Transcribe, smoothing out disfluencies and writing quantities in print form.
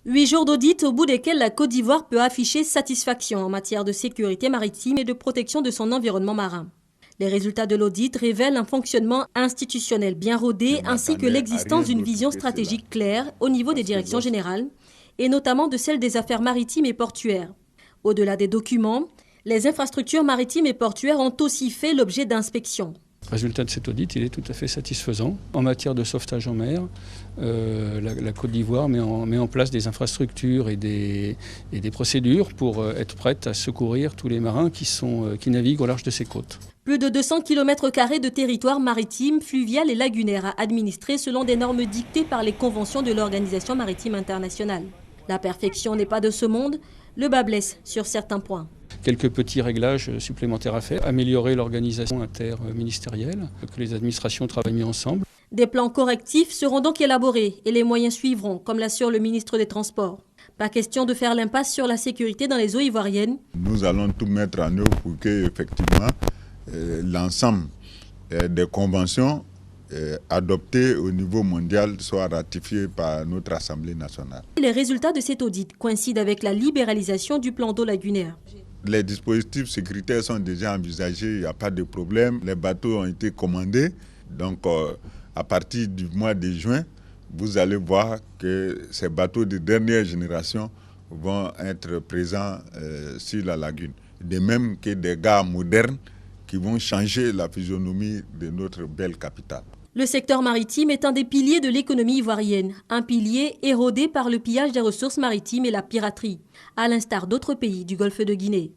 8 jours d'audit au bout desquels la Côte d'Ivoire peut afficher satisfaction en matière de sécurité maritime et de protection de son environnement marin. Les résultats de l'audit révèlent un fonctionnement institutionnel bien rodé ainsi que l'existence d'une vision stratégique claire au niveau des directions générales et notamment de celle des affaires maritimes et portuaires. Au-delà des documents, les infrastructures maritimes et portuaires ont aussi fait l'objet d'inspections. Le résultat de cet audit, il est tout à fait satisfaisant. En matière de sauvetage en mer, la Côte d'Ivoire met en place des infrastructures et des procédures pour être prête à secourir tous les marins qui naviguent au large de ses côtes. Plus de 200 km² de territoire maritime, fluvial et lagunaire à administrer selon des normes dictées par les conventions de l'Organisation maritime internationale. La perfection n'est pas de ce monde, le bât blesse sur certains points. Quelques petits réglages supplémentaires à faire, améliorer l'organisation interministérielle, que les administrations travaillent mieux ensemble. Des plans correctifs seront donc élaborés et les moyens suivront, comme l'assure le ministre des Transports. Pas question de faire l'impasse sur la sécurité dans les eaux ivoiriennes. Nous allons tout mettre en œuvre pour que, effectivement, l'ensemble des conventions adoptées au niveau mondial soient ratifiées par notre Assemblée nationale. Les résultats de cet audit coïncident avec la libéralisation du plan d'eau lagunaire. Les dispositifs sécuritaires sont déjà envisagés, il n'y a pas de problème. Les bateaux ont été commandés. Donc, à partir du mois de juin, vous allez voir que ces bateaux de dernière génération vont être présents sur la lagune. De même que des gares modernes qui vont changer la physionomie de notre belle capitale. Le secteur maritime est un des piliers de l'économie ivoirienne, un pilier érodé par le pillage des ressources maritimes et la piraterie, à l'instar d'autres pays du Golfe de Guinée.